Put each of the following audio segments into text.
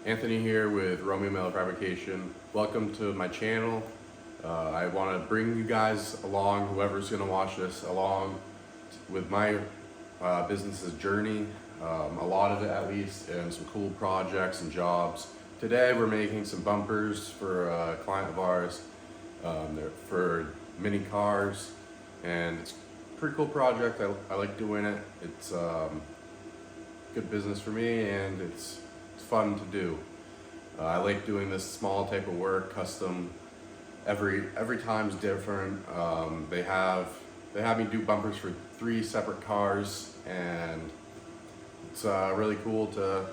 Anthony here with Romeo Fabrication. Welcome to my channel. I want to bring you guys along, whoever's going to watch this, along with my business's journey, a lot of it at least, and some cool projects and jobs. Today we're making some bumpers for a client of ours. They're for mini cars, and it's a pretty cool project. I like doing it. It's good business for me, and it's fun to do. I like doing this small type of work, custom. Every time's different. They have me do bumpers for 3 separate cars, and it's really cool to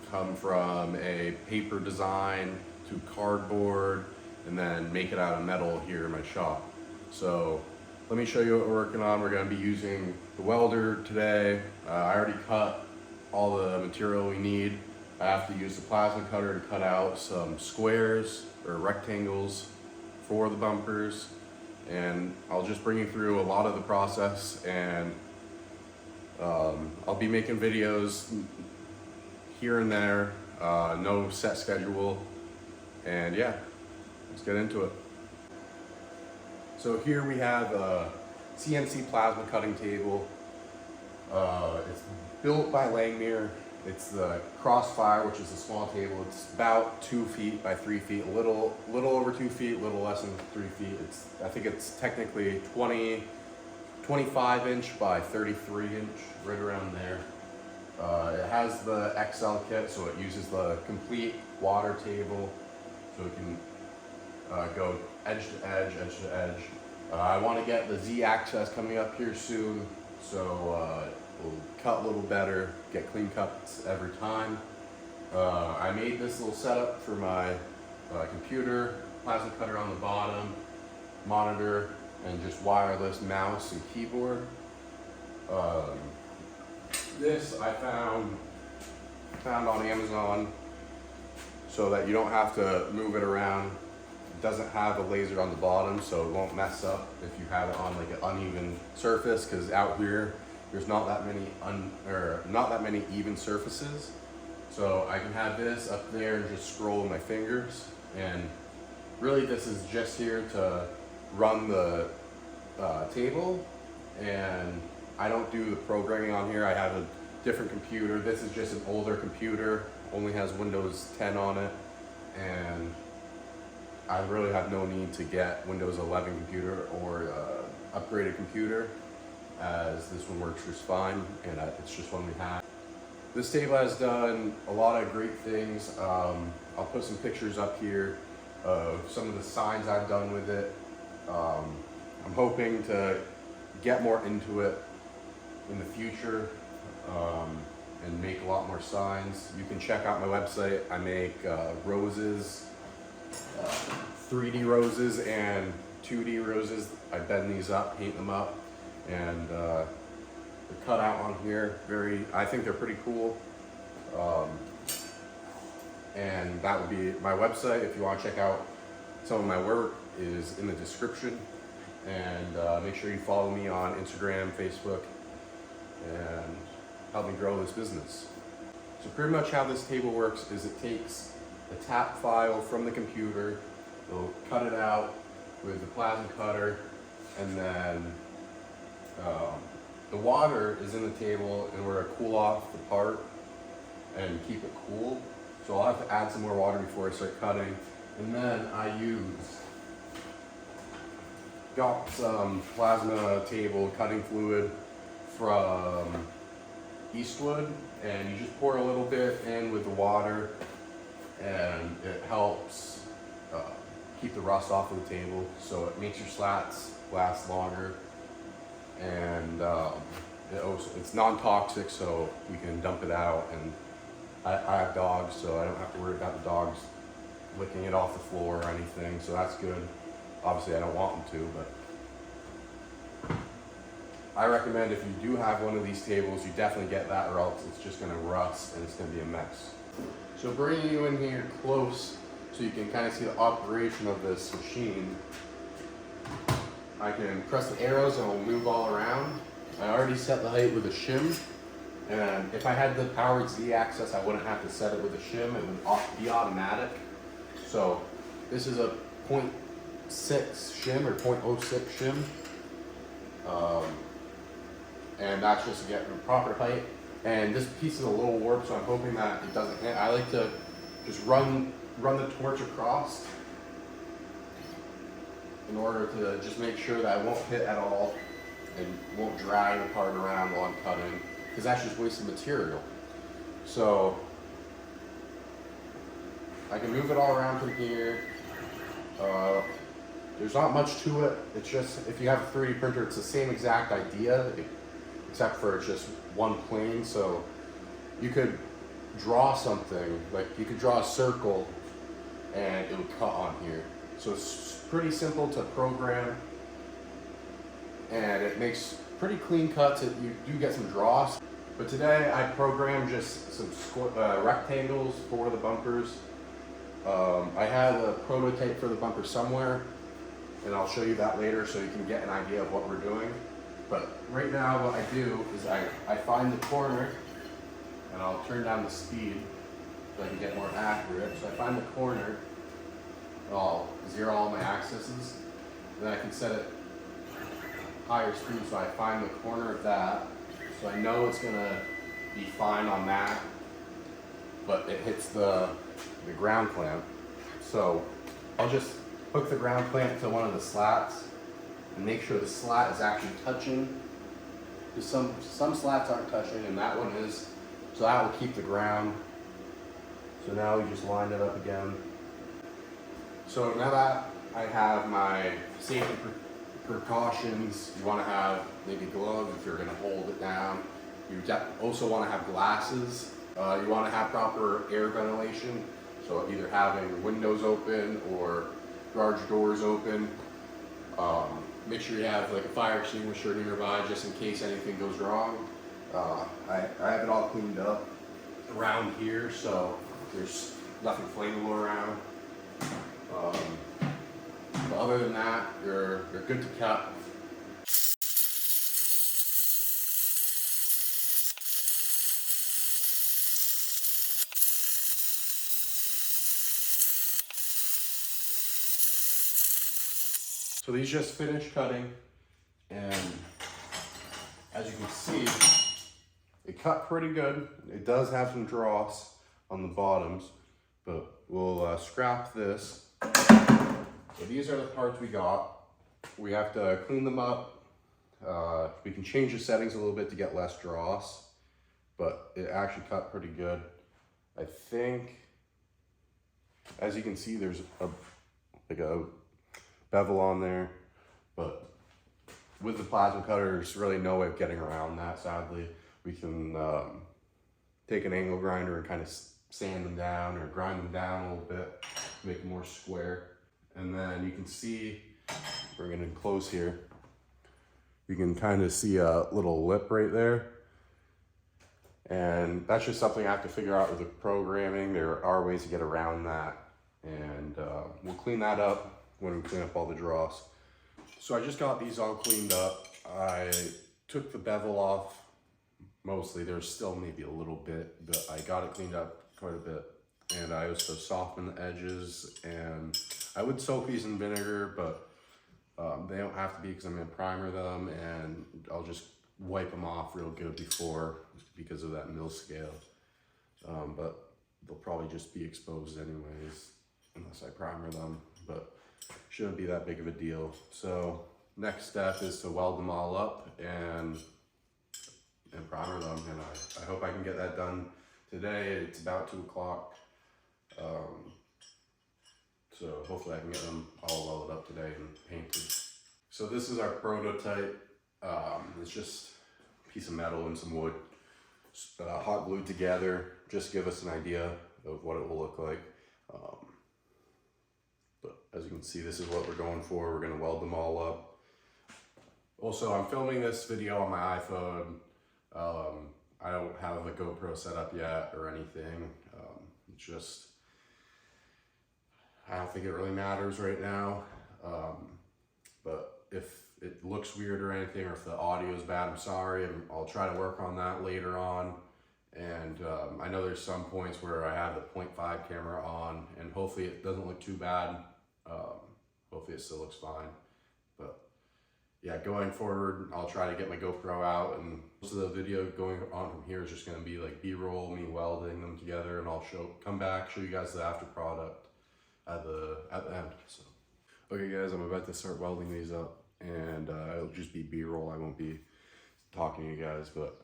come from a paper design to cardboard and then make it out of metal here in my shop. So let me show you what we're working on. We're going to be using the welder today. I already cut all the material we need. I have to use the plasma cutter to cut out some squares or rectangles for the bumpers, and I'll just bring you through a lot of the process, and I'll be making videos here and there, no set schedule, and yeah, let's get into it. So here we have a CNC plasma cutting table. It's built by Langmuir. It's the Crossfire, which is a small table. It's about 2 feet by 3 feet, a little over 2 feet, a little less than 3 feet. I think it's technically 25 inch by 33 inch, right around there. It has the XL kit, so it uses the complete water table, so it can go edge to edge, edge to edge. I want to get the Z access coming up here soon, so we'll cut a little better, get clean cuts every time. I made this little setup for my computer, plasma cutter on the bottom, monitor, and just wireless mouse and keyboard. This I found on Amazon so that you don't have to move it around. It doesn't have a laser on the bottom, so it won't mess up if you have it on like an uneven surface, because out here there's not that many even surfaces. So I can have this up there and just scroll with my fingers, and really this is just here to run the table, and I don't do the programming on here. I have a different computer. This is just an older computer, only has Windows 10 on it, and I really have no need to get Windows 11 computer or upgraded computer, as this one works just fine, and it's just one we have. This table has done a lot of great things. I'll put some pictures up here of some of the signs I've done with it. I'm hoping to get more into it in the future, and make a lot more signs. You can check out my website. I make roses, 3D roses and 2D roses. I bend these up, paint them up, and they're cut out on here. I think they're pretty cool. And that would be my website. If you want to check out some of my work, is in the description. And make sure you follow me on Instagram, Facebook, and help me grow this business. So pretty much how this table works is it takes the tap file from the computer, it'll cut it out with the plasma cutter, and then the water is in the table, and we're to cool off the part and keep it cool. So I'll have to add some more water before I start cutting. And then I got some plasma table cutting fluid from Eastwood, and you just pour a little bit in with the water, and it helps keep the rust off of the table, so it makes your slats last longer, and it's non-toxic, so you can dump it out. And I have dogs, so I don't have to worry about the dogs licking it off the floor or anything, so that's good. Obviously I don't want them to, but I recommend if you do have one of these tables, you definitely get that, or else it's just going to rust and it's going to be a mess. So bringing you in here close so you can kind of see the operation of this machine, I can press the arrows and it'll move all around. I already set the height with a shim, And if I had the powered Z axis, I wouldn't have to set it with a shim, it would be automatic. So this is a 0.6 shim or 0.06 shim. And that's just to get the proper height. And this piece is a little warped, so I'm hoping that it doesn't hit. I like to just run the torch across in order to just make sure that it won't hit at all and won't drag the part around while I'm cutting, because that's just wasted material. So I can move it all around from here. There's not much to it. It's just, if you have a 3D printer, it's the same exact idea, except for it's just one plane. So you could draw something, like you could draw a circle and it would cut on here. So it's pretty simple to program, and it makes pretty clean cuts. You do get some dross. But today I programmed just some rectangles for the bumpers. I had a prototype for the bumper somewhere, and I'll show you that later so you can get an idea of what we're doing. But right now what I do is I find the corner, and I'll turn down the speed so I can get more accurate. So I find the corner, and I'll zero all my axes, then I can set it higher speed, so I find the corner of that, so I know it's gonna be fine on that, but it hits the ground clamp. So I'll just hook the ground clamp to one of the slats and make sure the slat is actually touching, because some slats aren't touching and that one is, so that will keep the ground. So now we just line it up again. So now that I have my safety precautions, you want to have maybe gloves if you're going to hold it down. You also want to have glasses. You want to have proper air ventilation, so either having windows open or garage doors open. Make sure you have like a fire extinguisher nearby just in case anything goes wrong. I have it all cleaned up around here, so there's nothing flammable around. But other than that, you're good to cut. So these just finished cutting, and as you can see, it cut pretty good. It does have some dross on the bottoms, but we'll scrap this. So these are the parts we got. We have to clean them up. We can change the settings a little bit to get less dross, but it actually cut pretty good. I think, as you can see, there's a bevel on there, but with the plasma cutter, there's really no way of getting around that, sadly. We can take an angle grinder and kind of sand them down or grind them down a little bit, make them more square. And then you can see, bring it in close here, you can kind of see a little lip right there. And that's just something I have to figure out with the programming. There are ways to get around that. And we'll clean that up when we clean up all the dross. So I just got these all cleaned up. I took the bevel off mostly. There's still maybe a little bit, but I got it cleaned up quite a bit. And I also softened the edges, and I would soak these in vinegar, but they don't have to be because I'm gonna primer them, and I'll just wipe them off real good before because of that mill scale. But they'll probably just be exposed anyways unless I primer them, but shouldn't be that big of a deal. So next step is to weld them all up and primer them, and I hope I can get that done today. It's about 2 o'clock. So hopefully I can get them all welded up today and painted. So this is our prototype. It's just a piece of metal and some wood hot glued together, just to give us an idea of what it will look like. But as you can see, this is what we're going for. We're gonna weld them all up. Also, I'm filming this video on my iPhone. I don't have a GoPro set up yet or anything. It's just, I don't think it really matters right now. But if it looks weird or anything, or if the audio is bad, I'm sorry. I'll try to work on that later on. And I know there's some points where I have the 0.5 camera on, and hopefully it doesn't look too bad. Hopefully it still looks fine. But yeah, going forward, I'll try to get my GoPro out, and most of the video going on from here is just gonna be like B-roll, me welding them together, and I'll come back, show you guys the after product at the end. So, okay guys, I'm about to start welding these up, and it'll just be B-roll. I won't be talking to you guys, but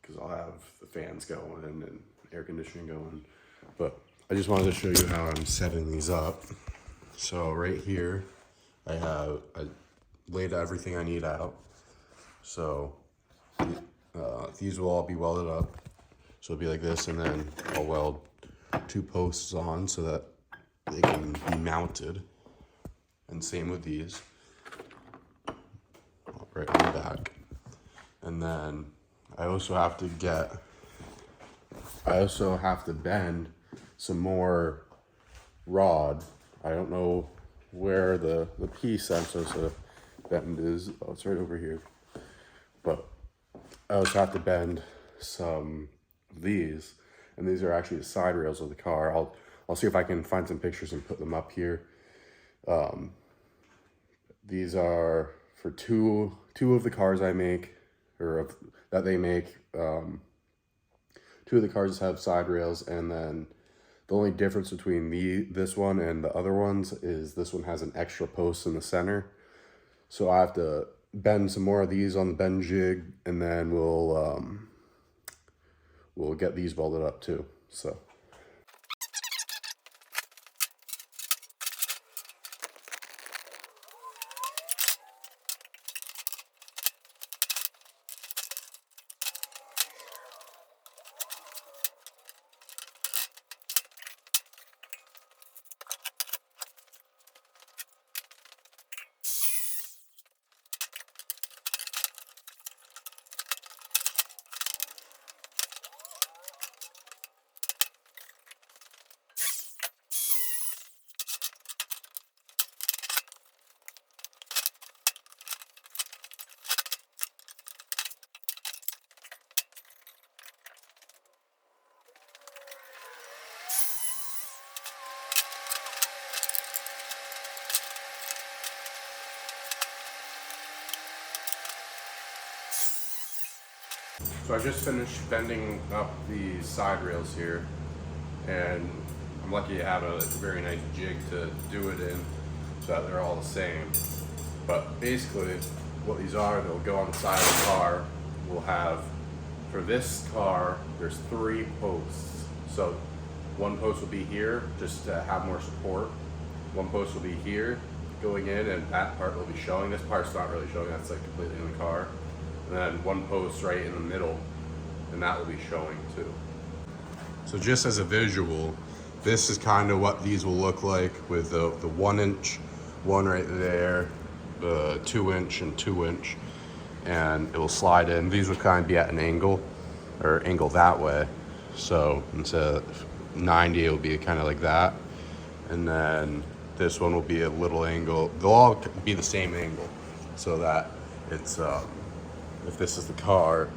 because I'll have the fans going and air conditioning going. But I just wanted to show you how I'm setting these up. So right here, I laid everything I need out. So these will all be welded up. So it'll be like this, and then I'll weld 2 posts on so that they can be mounted. And same with these, right on the back. And then I also have to bend some more rod. I don't know where the piece I'm supposed to bend is. Oh, it's right over here. But I also have to bend some of these, and these are actually the side rails of the car. I'll see if I can find some pictures and put them up here. These are for two of the cars I make, that they make. 2 of the cars have side rails, and then the only difference between this one and the other ones is this one has an extra post in the center. So I have to bend some more of these on the bend jig, and then we'll get these welded up too. So. So I just finished bending up the side rails here, and I'm lucky to have a very nice jig to do it in so that they're all the same. But basically what these are, they'll go on the side of the car. We'll have, for this car, there's 3 posts. So 1 post will be here just to have more support. 1 post will be here going in, and that part will be showing. This part's not really showing, that's like completely in the car. And then 1 post right in the middle, and that will be showing too. So just as a visual, this is kind of what these will look like with the 1 inch one right there, the 2 inch and 2 inch, and it will slide in. These will kind of be at an angle, or angle that way. So instead of 90, it will be kind of like that. And then this one will be a little angle. They'll all be the same angle, so that it's, if this is the car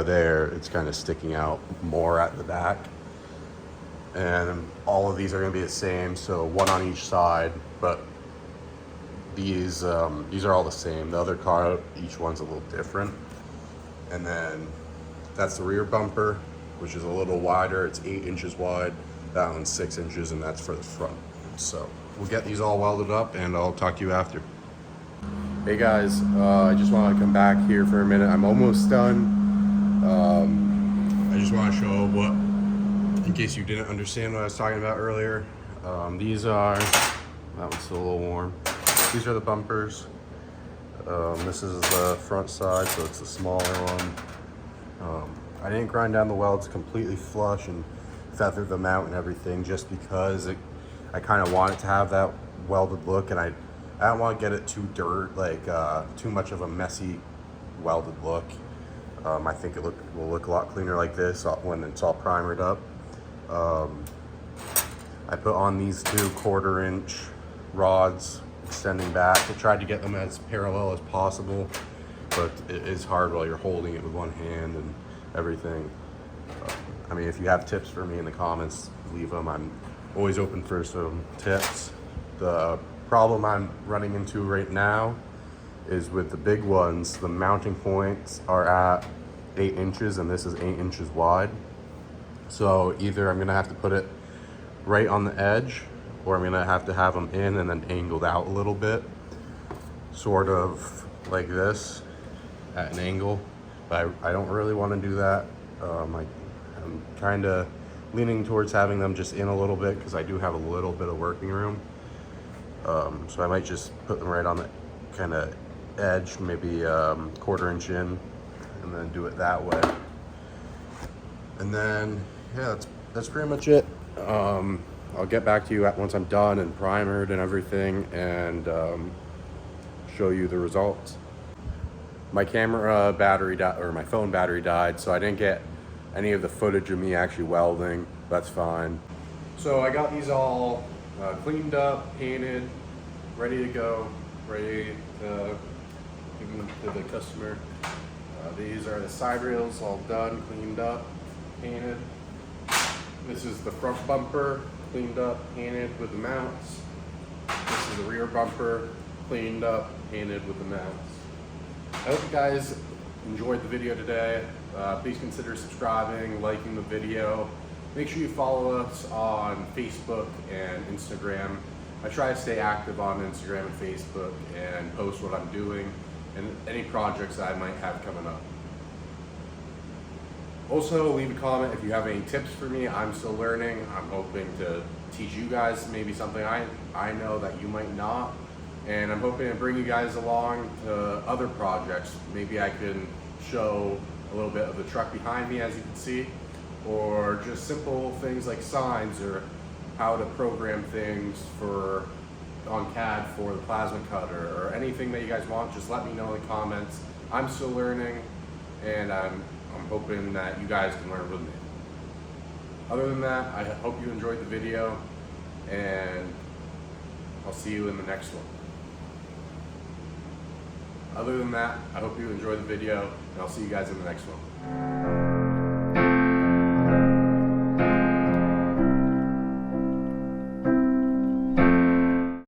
there, it's kind of sticking out more at the back. And all of these are going to be the same, so 1 on each side, but these are all the same. The other car, each one's a little different. And then that's the rear bumper, which is a little wider. It's 8 inches wide. That one's 6 inches, and that's for the front. So we'll get these all welded up, and I'll talk to you after. Hey guys, I just want to come back here for a minute. I'm almost done. I just want to show what, in case you didn't understand what I was talking about earlier. These are, that one's still a little warm. These are the bumpers. This is the front side, so it's the smaller one. I didn't grind down the welds completely flush and feather them out and everything, just because I kind of want it to have that welded look, and I don't want to get it too too much of a messy welded look. I think it will look a lot cleaner like this when it's all primered up. I put on these 2 1/4 inch rods extending back. I tried to get them as parallel as possible, but it is hard while you're holding it with one hand and everything. I mean, if you have tips for me in the comments, leave them. I'm always open for some tips. The problem I'm running into right now is with the big ones, the mounting points are at 8 inches and this is 8 inches wide. So either I'm gonna have to put it right on the edge, or I'm gonna have to have them in and then angled out a little bit, sort of like this at an angle. But I don't really want to do that. I'm kind of leaning towards having them just in a little bit because I do have a little bit of working room. So I might just put them right on the kind of edge, maybe 1/4 inch in, and then do it that way. And then, yeah, that's pretty much it. I'll get back to you once I'm done and primered and everything, and show you the results. My camera battery died, or my phone battery died, so I didn't get any of the footage of me actually welding. That's fine. So I got these all cleaned up, painted, ready to go, ready to give them to the customer. These are the side rails, all done, cleaned up, painted. This is the front bumper, cleaned up, painted with the mounts. This is the rear bumper, cleaned up, painted with the mounts. I hope you guys enjoyed the video today. Please consider subscribing, liking the video. Make sure you follow us on Facebook and Instagram. I try to stay active on Instagram and Facebook and post what I'm doing and any projects that I might have coming up. Also, leave a comment if you have any tips for me. I'm still learning. I'm hoping to teach you guys maybe something I know that you might not. And I'm hoping to bring you guys along to other projects. Maybe I can show a little bit of the truck behind me, as you can see, or just simple things like signs or how to program things on CAD for the plasma cutter, or anything that you guys want. Just let me know in the comments. I'm still learning, and I'm hoping that you guys can learn with me. Other than that, I hope you enjoyed the video, and I'll see you in the next one. Other than that, I hope you enjoyed the video, and I'll see you guys in the next one.